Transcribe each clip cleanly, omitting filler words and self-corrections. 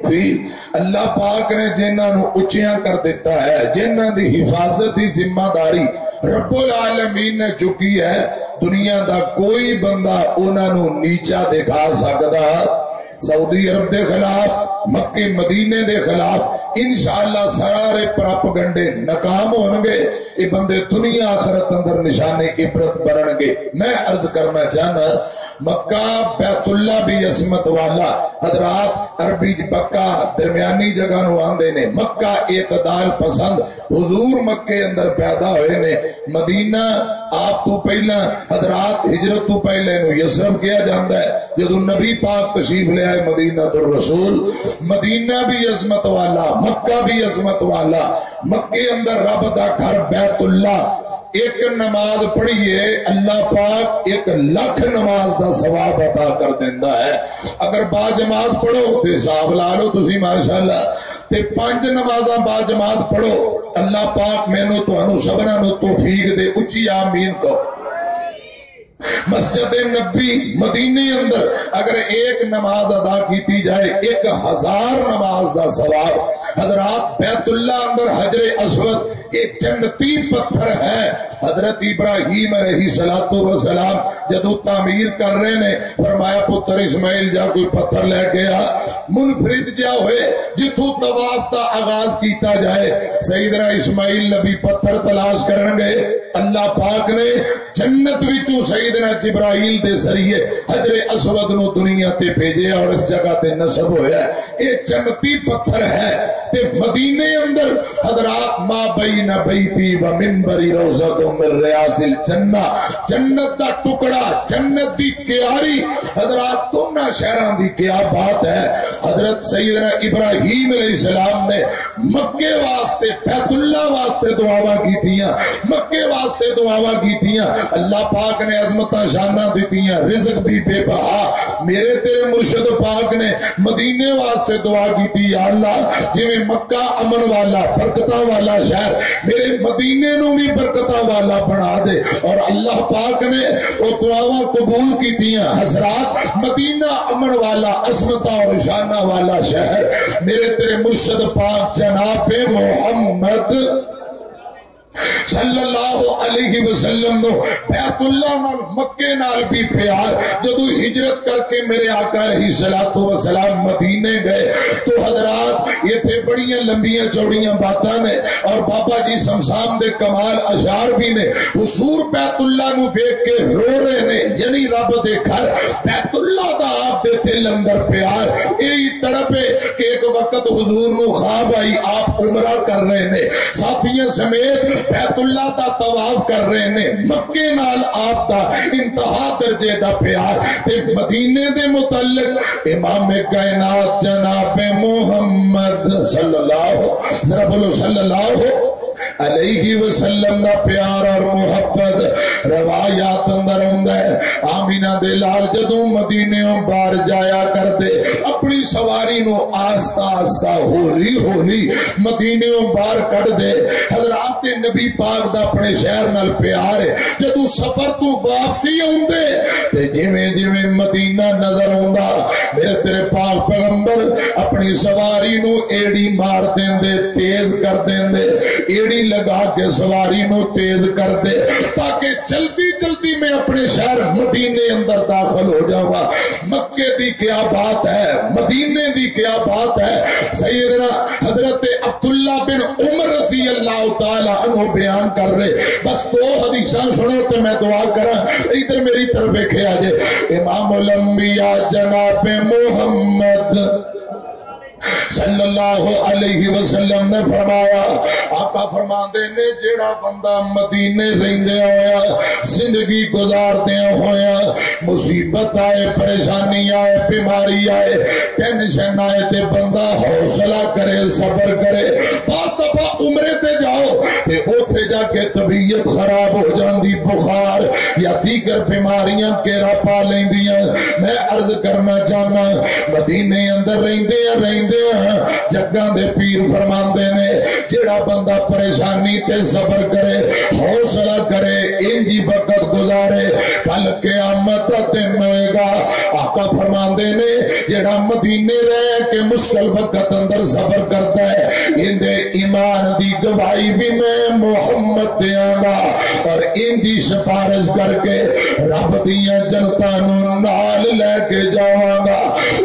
پھر اللہ پاک نے جنہاں نو اچیاں کر دیتا ہے، جنہاں دی حفاظت دی ذمہ داری رب العالمین نے چکی ہے، دنیا دا کوئی بندہ انہاں نو نیچا دکھا سکدا سعودی عرب دے خلاف، مکہ مدینے دے خلاف انشاءاللہ سارے پراپگنڈے ناکام ہونگے، یہ بندے دنیا آخرت اندر نشانے عبرت بننگے۔ میں عرض کرنا چاہنا مکہ بیت اللہ بھی عظمت والا، حضرات عربی مکہ درمیانی جگہ نو آندے نے، مکہ اعتدال پسند، حضور مکہ اندر پیدا ہوئے نے، مدینہ آپ تو پہلا حضرات ہجرت تو پہلے نو یسرف کیا جاندہ ہے، جدو نبی پاک تشریف لے آئے مدینہ الرسول، مدینہ بھی عظمت والا، مکہ بھی عظمت والا، مکہ اندر رب دا گھر بیت اللہ، ایک نماز پڑھیے اللہ پاک 1,00,000 نماز دا ثواب عطا کر دیندہ ہے۔ اگر با جماعت پڑھو تو حساب لا لو تسی ماشاءاللہ، تے 5 نمازاں با جماعت پڑھو، اللہ پاک میں نو تو انو سبنا نو توفیق دے، اچھی آمین کو۔ مسجد نبی مدینے اندر اگر ایک نماز ادا کیتی جائے 1,000 نماز دا ثواب۔ حضرات بیت اللہ اندر حجر اسود ایک جنتی پتھر ہے، حضرت ابراہیم علیہ السلام جدو تعمیر کر رہے نے فرمایا پتر اسماعیل جا کوئی پتھر لے کے آ، منفرد جا ہوئے جتو طواف تا آغاز کیتا جائے، سیدنا اسماعیل نبی پتھر تلاش کرنگے، اللہ پاک نے جنت وچوں سیدنا جبرائیل دے ذریعے حجر اسود نو دنیا تے بھیجے اور اس جگہ تے نصب ہویا ہے۔ یہ جنتی پتھر ہے تے مدینے اندر حضرات ما بین بیتی و منبری روضۃ من ریاض الجنہ، جنت دا ٹکڑا، جنت دی کیاری، حضرات دونوں شہراں دی کیا بات ہے۔ حضرت سیدنا ابراہیم علیہ السلام نے مکے واسطے بیت اللہ واسطے دعاواں کی تھیاں، مکے واسطے دعاواں کی تھیاں، اللہ پاک نے عظمتاں شاناں دیتیاں، رزق بھی بے بہا۔ میرے تیرے مرشد پاک نے مدینے واسطے دعا کی تھی، یا اللہ جویں مکہ امن والا برکتاں والا شہر، میرے مدینے نو بھی برکتاں والا بنا دے، اور اللہ پاک نے وہ دعاواں قبول کی تھیاں۔ حضرات مدینہ امن والا عظمتاں اور شانہ والا شہر، میرے تیرے مرشد پاک جناب محمد صلی اللہ علیہ وسلم نو بیت اللہ نال مکے نال بھی پیار، جدو ہجرت کر کے میرے آقا علیہ السلام مدینے گئے تو حضرات یہ تھے بڑیاں لمبیاں چوڑیاں باتاں نے، اور بابا جی سمسام دے کمال اشعار بھی نے، حضور بیت اللہ نو دیکھ کے رو رہے نے، یعنی رب دے گھر بیت اللہ دا آپ دے دل اندر پیار، یہی تڑپے کہ ایک وقت حضور نو خواب آئی، آپ عمرہ کر رہے نے، ساتھیاں سمیت بیت اللہ تا طواف کر رہے نے، مکے نال آپ دا انتہا درجے دا پیار، تے مدینے دے متعلق امام کائنات جناب محمد صلی اللہ، ذرا بولو صلی اللہ علیہ وسلم دا پیار اور محبت روایات اندر ہوندہ ہے۔ آمینہ دے لال جدوں مدینیوں بار جایا کرتے، اپنی سواری نو آستا آستا ہولی ہولی مدینیوں بار کٹ دے۔ حضرات نبی پاک دا اپنے شہر نال پیار ہے، جدوں سفر تو واپسی ہوندے تے جویں جویں مدینہ نظر ہوندا، میرے تیرے پاک پیغمبر اپنی سواری نو ایڑی مار دیندے، تیز کر دیندے، ایڑی لگا کے سواری نو تیز کر دے تاکہ جلدی جلدی میں اپنے شہر مدینے اندر داخل ہو جاؤں۔ مکے دی کیا بات ہے، مدینے دی کیا بات ہے۔ سیدنا حضرت عبداللہ بن عمر رضی اللہ تعالی عنہ بیان کر رہے، بس 2 حدیثاں سنو تو میں دعا کرا، ادھر میری طرف دیکھے آجے۔ امام الانبیاء جناب محمد صلی اللہ علیہ وسلم نے فرمایا، آقا فرماندے نے جیڑا بندہ مدینے رہندے ہویا، زندگی گزاردے ہویا، مصیبت آئے، پریشانی آئے، بیماری آئے، ٹینشن آئے تے بندہ حوصلہ کرے، صبر کرے۔ بعض دفعہ عمرے تے جاؤ تے اوتھے جا کے طبیعت خراب ہو جاندی، بخار یا دیگر بیماریاں کیرا پا لیندیاں۔ میں عرض کرنا چاہنا مدینے اندر رہندے جگاں دے پیر فرماندے نے جڑا بندہ پریشانی تے صبر کرے حوصلہ کرے انجی وقت گزارے کل قیامت دن ہوئے گا آقا فرماندے نے جڑا مدینے رہ کے مشکل وقت اندر صبر کرتا ہے اندے ایمان دی گواہی بھی میں محمد دیاں گا اور اندی سفارش کر کے رب دیاں جنتانوں نال لے کے جاواں گا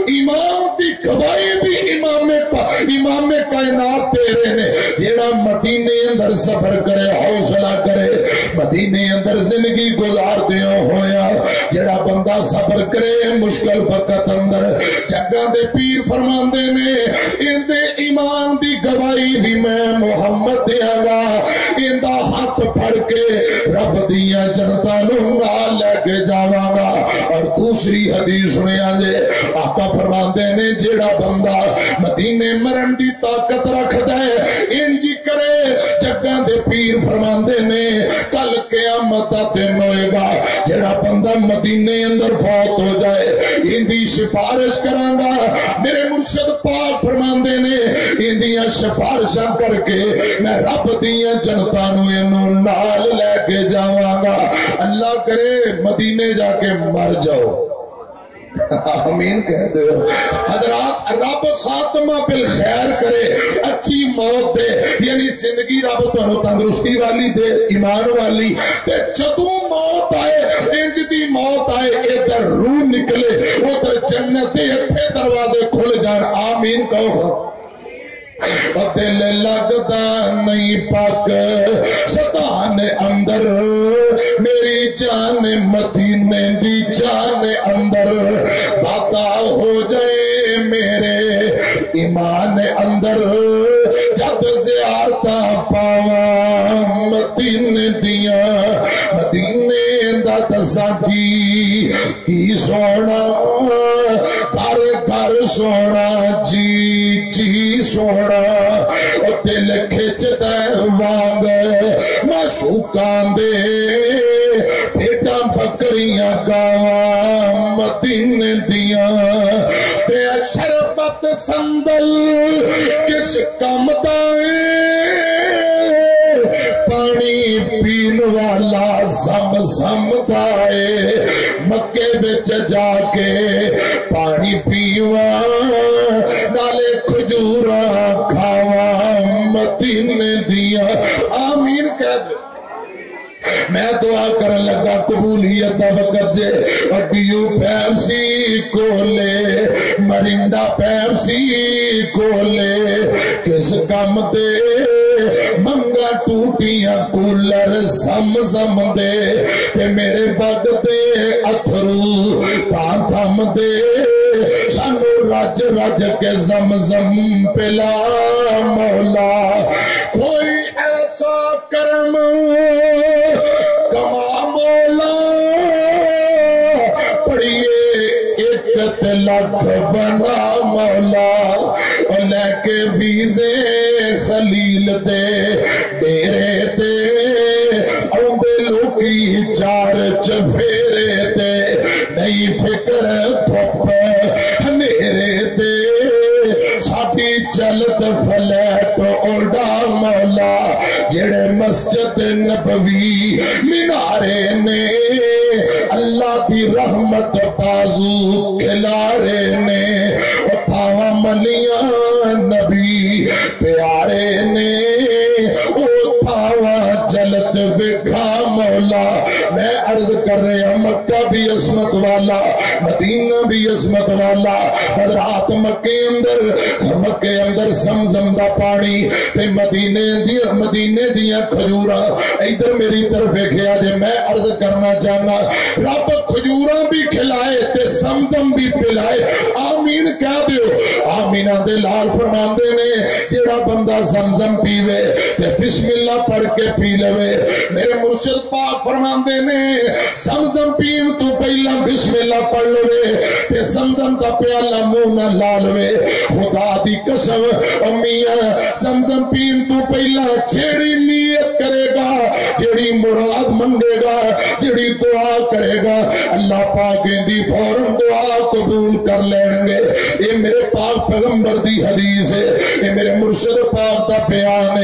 ایمان دی گواہی بھی امام کائنات تیرے نے جیڑا مدینے اندر سفر کرے حوصلہ کرے مدینے اندر زندگی گزار دیو ہویا جیڑا بندہ سفر کرے مشکل وقت اندر جگہ دے پیر فرماندے نے اندے ایمان دی گواہی بھی میں محمد دیاں گا اندہ ہاتھ پھڑ کے رب دیاں جنتانوں نال لے کے جاواں گا اور دوسری حدیث سنے آجے آقا فرماندے نے جیڑا بندہ مدینے مرن دی طاقت رکھ دے انجی کرے جگہ دے پیر فرماندے نے کل قیامت دن ہوئے گا جیڑا بندہ مدینے اندر فوت ہو جائے اندی سفارش کرانگا میرے مرشد پاک فرماندے نے اندیاں سفارشاں کر کے میں رب دیاں جنتانوں انہوں نال لے کے جاواں گا اللہ کرے مدینے جا کے مر جاؤ آمین کہہ دے حضرات رب خاتمہ بالخیر کرے اچھی موت دے یعنی زندگی رب تو تندرستی والی دے ایمان والی تے جدوں موت آئے انج دی موت آئے ادھر روح نکلے ادھر جنت دے اٹھے دروازے کھل جان آمین کہو دل لگتا نہیں پاک ستان اندر میری جان مدینے دی جان اندر باتا ہو جائے میرے ایمان اندر جد زیارتا پاواں مدینے دیاں مدینے دا دساں کی سونا گھر گھر سونا جی سونا دل کھچ دے وانگ معشوقاں دے بیٹا بکریاں گاواں مدینے دیاں تے شربت سندل کس کم دائیں پانی پین والا زم دائے مکے بچ جا کے پانی پیواں نالے کھجورا کھاواں مدینے دیاں آمین کہہ دے میں دعا کرن لگا قبولیت دا وقت جے ڈیو پیپسی کولے مرنڈا پیپسی کولے کس کم دے منگا ٹوٹیاں کولر زم دے تے میرے بد دے اتھرو تھم دے سانو رج کے زم پلا مولا کوئی ایسا کرم کما مولا پڑھئے ایک لکھ بنا مولا اور لے کے ویزے خلیل دے ڈیرے دے اوندے لوکی چار چفیرے دے نئی فکر تھوپ ہنیرے دے ساٹھی چلت فلیٹ اوڑا مولا جڑے مسجد نبوی مینارے نے اللہ دی رحمت بازو کھلارے نے اتھاوا ملیاں نبی پیارے نے اتھاوا جلت وکھا مولا میں عرض کر رہے ہیں مکہ بھی عصمت والا مدینہ بھی عصمت والا حضرات مکے اندر زمزم دا پانی تے مدینے دیاں کھجورا ادھر میری طرف کیا جے میں عرض کرنا چاہنا رب کھجورا بھی کھلائے تے زمزم بھی پلائے آمین کہہ دیو آمینہ دے لال فرماندے نے جیڑا بندہ زمزم پیوے تے بسم اللہ پڑھ کے پی لوے میرے مرشد پاک فرماندے نے زمزم پین تو پہلا بسم اللہ پڑھ لوے تے زمزم دا پیالہ منہ نہ لالوے خدا دی قسم امیاں زمزم پین تو پہلا چھیڑی نیت کرے گا جڑی مراد منگے گا جڑی دعا کرے گا اللہ پاک دی فوراً دعا قبول کر لیں گے یہ میرے پاک پیغمبر دی حدیث ہے یہ میرے مرشد پاک دا بیان ہے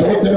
2-3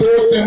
2-3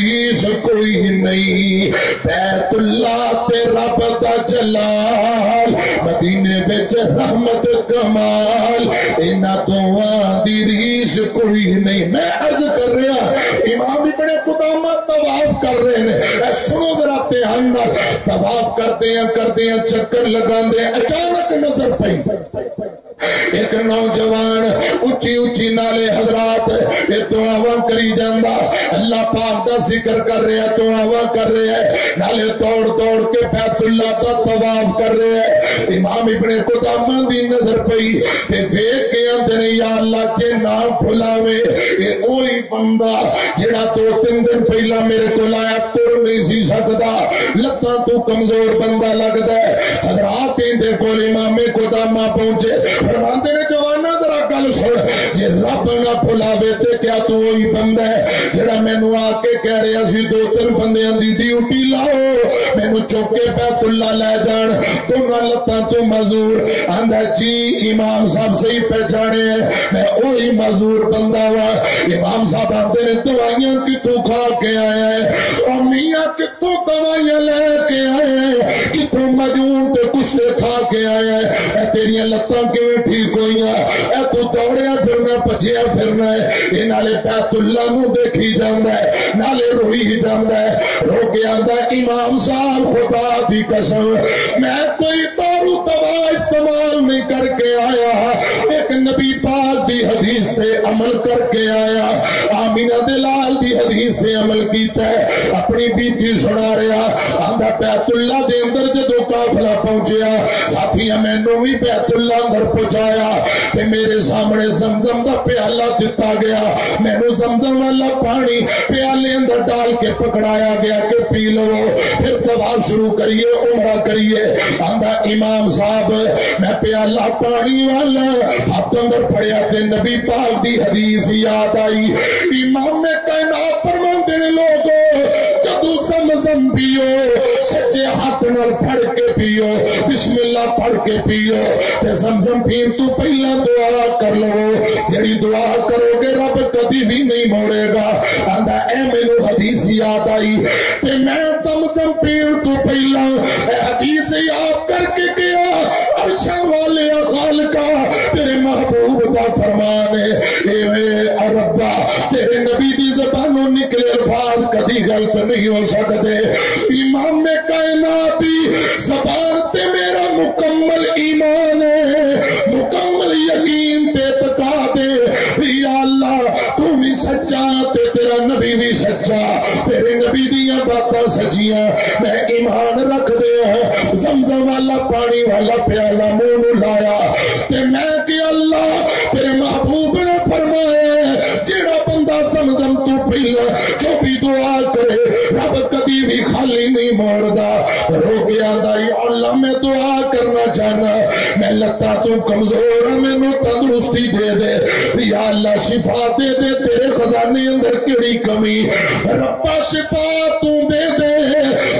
ریس کوئی نہیں بیت اللہ تے رب دا جلال مدینے بچ رحمت کمال انہاں دوواں دی ریس کوئی نہیں میں عرض کر رہا امام ابن قدامہ طواف کر رہے ہیں سنو ذرا دھیان نال طواف کرتے ہیں چکر لگاندے اچانک نظر پئی ایک نوجوان اچھی اچھی نالے حضرات یہ دعاواں کری جاندہ اللہ پاک دا ذکر کر رہے ہیں دعاواں کر رہے ہیں نالے دوڑ کے بیت اللہ دا طواف کر رہے ہیں امام ابن قدامہ دی نظر پئی تے ویکھ کے اندر یا اللہ جے نام بھلاوے اے اوہی بندہ جڑا 2-3 دن پہلا میرے کو لایا تر نہیں سی سکدا لتاں تو کمزور بندہ لگدا ہے حضرات دے کول امام قدامہ پہنچے فرماندے نے جوانا ذرا گل سن جے رب نہ بھلاوے تے کیا تو وہی بندہ ہے جڑا مینوں آ کے کہہ رہا سی 2-3 بندیاں دی ڈیوٹی لاؤ مینوں چوک کے بیت اللہ لے جان تو نہ لتاں تو معذور آندا جی امام صاحب صحیح پہچانے میں وہی معذور بندہ وا امام صاحب آندے نے دوائیاں کتوں کھا کے آیا ہے اور میاں کتوں دوائیاں لے کے آیا ہے کتوں مجنون تے کچھ کھا کے آیا ہے اے تیریاں لتاں کیویں ٹھیک ہوئیاں اے تو دوڑیا پھرنا پجیا پھرنا ہے اے نالے بیت اللہ نو دیکھی جاندا ہے نالے روئی جاندا ہے رو کے آندا امام صاحب خدا دی قسم میں کوئی دارو دوا استعمال نہیں کر کے آیا ایک نبی پاک دی حدیث تے عمل کر کے آیا آمینہ دلال دی حدیث تے عمل کیتا ہے اپنی بیتی سنا رہا آندا بیت اللہ دے اندر جدو قافلہ پہنچیا ساتھیاں میں نو بھی بیت اللہ اندر پہنچایا کہ میرے سامنے زمزم دا پیالہ دیتا گیا میں نو زمزم والا پانی پیالے اندر ڈال کے پکڑایا گیا کہ پی لو پھر طواف شروع کریے عمرہ کریے آندا امام صاحب میں پیالہ پانی والا ہاتھ اندر پڑیا تے نبی پاک دی حدیث یاد آئی امام میں کائنات فرماندے نے لوگوں جدو زمزم پیو سچے ہاتھ نال پھڑ کے پیو بسم اللہ پڑھ کے پیو تے زمزم پین تو پہلا دعا کر لو جڑی دعا کرو گے رب کبھی بھی نہیں موڑے گا آندا اے مینوں حدیث یاد آئی تے میں زمزم پین تو پہلا اے حدیث یاد کر کے کیا عرشاں والے خالقا تیرے محبوب دا فرمان ہے اے ربا تیرے نبی دی زبانوں نکلے الفاظ کبھی غلط نہیں ہو سکتے امام میں کائناتی زبان تے میرا مکمل ایمان ہے مکمل یقین تے اعتقاد ہے یا اللہ تو بھی سچا تے تیرا نبی بھی سچا تیرے نبی دیاں باتاں سچیاں میں ایمان رکھ دے زمزم والا پانی والا پیالہ منہ لایا تے میں کہ اللہ تیرے محبوب نے فرمایا جڑا بندہ زمزم تو پہلا جو بھی دعا کرے رب کبھی بھی خالی نہیں موڑدا رو کے آندا یا اللہ میں دعا کرنا چاہنا میں لگتا تو کمزور ہوں میں نو تندرستی دے دے یا اللہ شفا دے دے تیرے خزانے اندر کیڑی کمی ربا شفا تو دے دے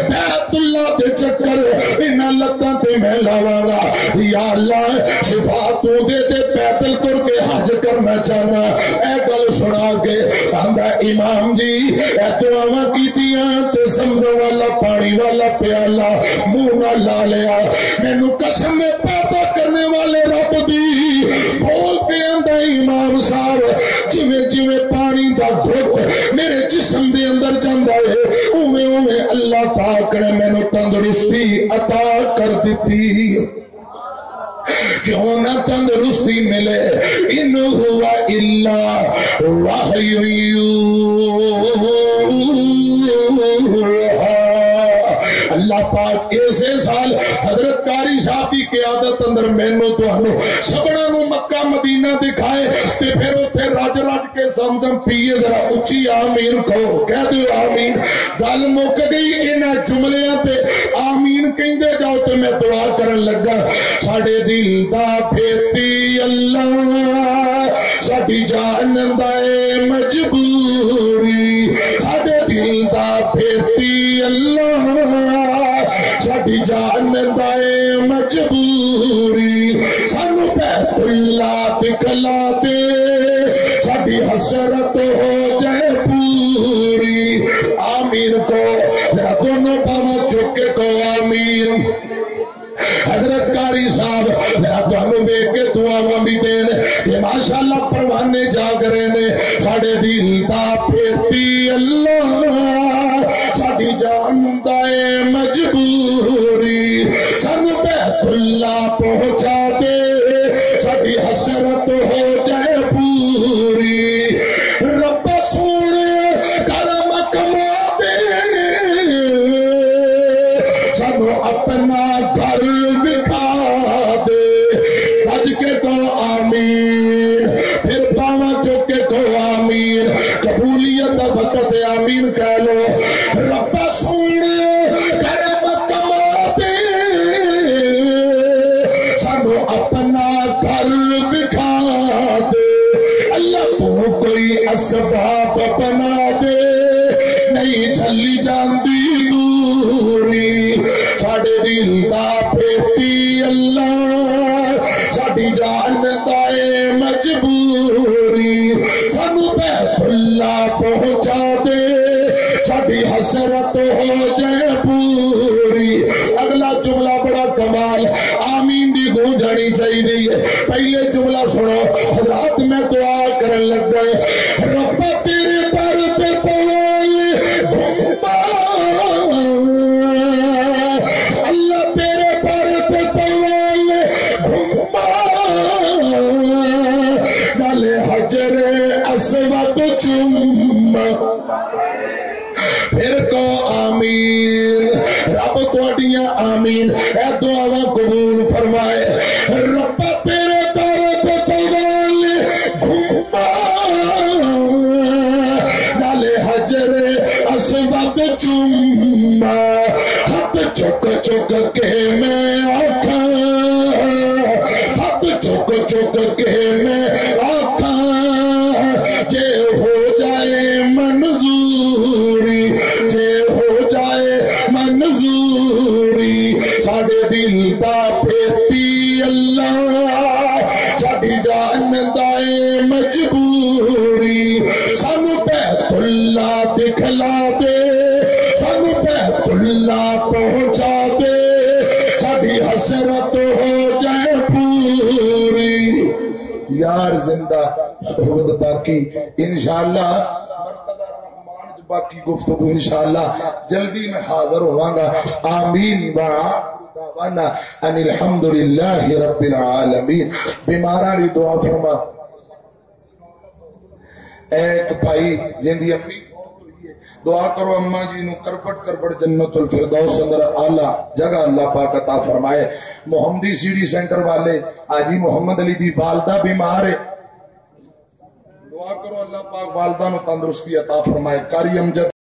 بیت اللہ دے چکر انہاں لگتا تے میں لاواں گا یا اللہ شفا تو دے دے پیدل کر کے حج کرنا چاہنا اے گل سنا کے آندا امام جی اے دعاواں کیتیاں تے زمزم والا پانی والا پیالہ منہ نہ لا لیا مینوں قسم میں پیدا کرنے والے رب دی بول کے آندا امام صاحب جویں جویں پانی دا گھٹ میرے جسم دے اندر جاندا ہے اوویں اوویں اللہ پاک نے مینوں تندرستی عطا کر دتی کیوں نہ تندرستی ملے ان ہوا الا وحی اللہ پاک ایسے سال حضرت قاری صاحب کی قیادت اندر مینوں تانوں سبنا نو مکہ مدینہ دکھائے تے پھر اوتھے رج رج کے زمزم پیے ذرا اونچی آمین کہو کہہ دیو آمین گل مک گئی انہاں جملیاں تے آمین کہندے جاؤ تے میں دعا کرن لگا ساڈے دل دا پھیتی اللہ ساڈی جان دا مجبوری ساڈے دل دا پھیتی اللہ ساڈی جان دا مجبوری سانو بیت اللہ دکھلا دے ساڈی حسرت ہو جائے پوری آمین کو ذرا دونوں پاؤں چک کے کو آمین حضرت قاری صاحب ذرا تانوں ویکھ کے دعاواں بھی دین کہ ماشاءاللہ پروانے جاگ رہے نے ساڈے دل دا پھیتی اللہ ساڈی جان دا مجبوری سانو بیت اللہ پہنچا دے ساڈی حسرت ہو جائے پوری رب سونے کرم کما دے سانو اپنا گھر دکھا دے رج کے تو آمین پھر پاواں چک کے تو آمین قبولیت دا وقت آمین کہہ لو رب سونے کرم کما دے سانو اپنا گھر دکھا دے اللہ تو کوئی اسباب بنا دے نہیں چلی جاندی دوری ساڈے دل دا پھیتی اللہ ساڈی جان دا مجبوری سانو بیت اللہ پہنچا دے ساڈی حسرت ہو جائے پوری اگلا جملہ بڑا کمال آمین دی گونجنی چاہیے پہلے جملہ سنو حضرات میں دعا کرن لگ گئے رب تیرے در پہ پوال گھوما اللہ تیرے در پہ پوال گھوما نالے حجر اسود چوما پھر کو آمین رب تواڈیاں آمین اے دعاواں قبول فرمائے رب تیرے در پہ پوال گھوما نالے حجر اسود چوما ہاتھ چک چک کے میں آکھاں ہاتھ چک چک کے میں آکھاں جے ہو جائے منظوری جے ہو جائے منظوری ساڈے دل دا پھیتی اللہ ساڈی جان دا مجبوری سانو بیت اللہ دکھلا دے سانو بیت اللہ پہنچا دے ساڈی حسرت ہو جائے پوری یار زندہ خود باقی انشاءاللہ باقی گفتگو انشاءاللہ جلدی میں حاضر ہوں گا آمین وانا ان الحمدللہ رب العالمین بیمارہ لی دعا فرما ایک بھائی جن دی امی دعا کرو اماں جی نو کربٹ کربٹ جنت الفردوس اندر اعلیٰ جگہ اللہ پاک عطا فرمائے محمدی سی ڈی سینٹر والے آجی محمد علی دی والدہ بیمار ہے دعا کرو اللہ پاک والدہ نو تندرستی عطا فرمائے کاری امجد